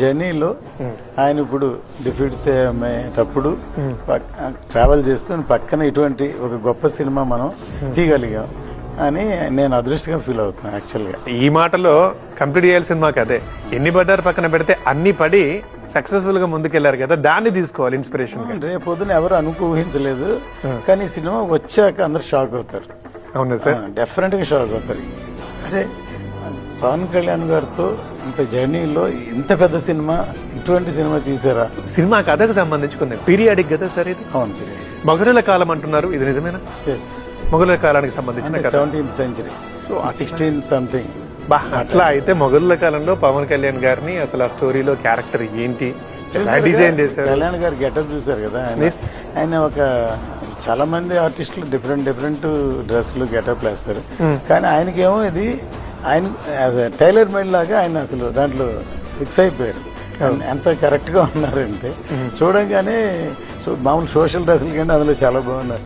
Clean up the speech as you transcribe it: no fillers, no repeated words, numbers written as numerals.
జర్నీలో ఆయన ఇప్పుడు డిఫీట్స్ అయ్యేటప్పుడు ట్రావెల్ చేస్తూ పక్కన ఇటువంటి ఒక గొప్ప సినిమా మనం తీయగలిగాం అని నేను అదృష్టంగా ఫీల్ అవుతున్నాను. యాక్చువల్గా ఈ మాటలో కంప్లీట్ చేయాల్సిన మాకు అదే, ఎన్ని పడ్డారు పక్కన పెడితే అన్ని పడి సక్సెస్ఫుల్ గా ముందుకెళ్లారు కదా, దాన్ని తీసుకోవాలి ఇన్స్పిరేషన్. రేపు పొద్దున ఎవరు ఊహించలేదు, కానీ సినిమా వచ్చాక అందరు షాక్ అవుతారు. అవునా సార్? డెఫినెట్ గా షాక్ అవుతారు. అరే పవన్ కళ్యాణ్ గారితో ఇంత జర్నీలో ఇంత పెద్ద సినిమా, ఇటువంటి సినిమా తీసారా? సినిమా కథకు సంబంధించుకున్నాయి, పీరియాడిక్ కదా సార్ ఇది. అవును, మొఘలుల కాలం అంటున్నారు, ఇది నిజమేనా? ఎస్, మొఘలుల కాలానికి సంబంధించిన 17th century, 16 సంథింగ్. అట్లా అయితే మొఘలుల కాలంలో పవన్ కళ్యాణ్ గారిని అసలు ఆ స్టోరీలో క్యారెక్టర్ ఏంటి, డిజైన్ చేశారు? కళ్యాణ్ గారు గెటప్ చూసారు కదా. ఆయన ఒక చాలా మంది ఆర్టిస్టులు డిఫరెంట్ డ్రెస్లు గెటప్ వేస్తారు, కానీ ఆయనకేమో ఇది ఆయన టైలర్ మేడ్ లాగా ఆయన అసలు దాంట్లో ఫిక్స్ అయిపోయారు. ఎంత కరెక్ట్ గా ఉన్నారంటే చూడంగానే మామూలు సోషల్ డ్రెస్సులు కంటే అందులో చాలా బాగున్నారు.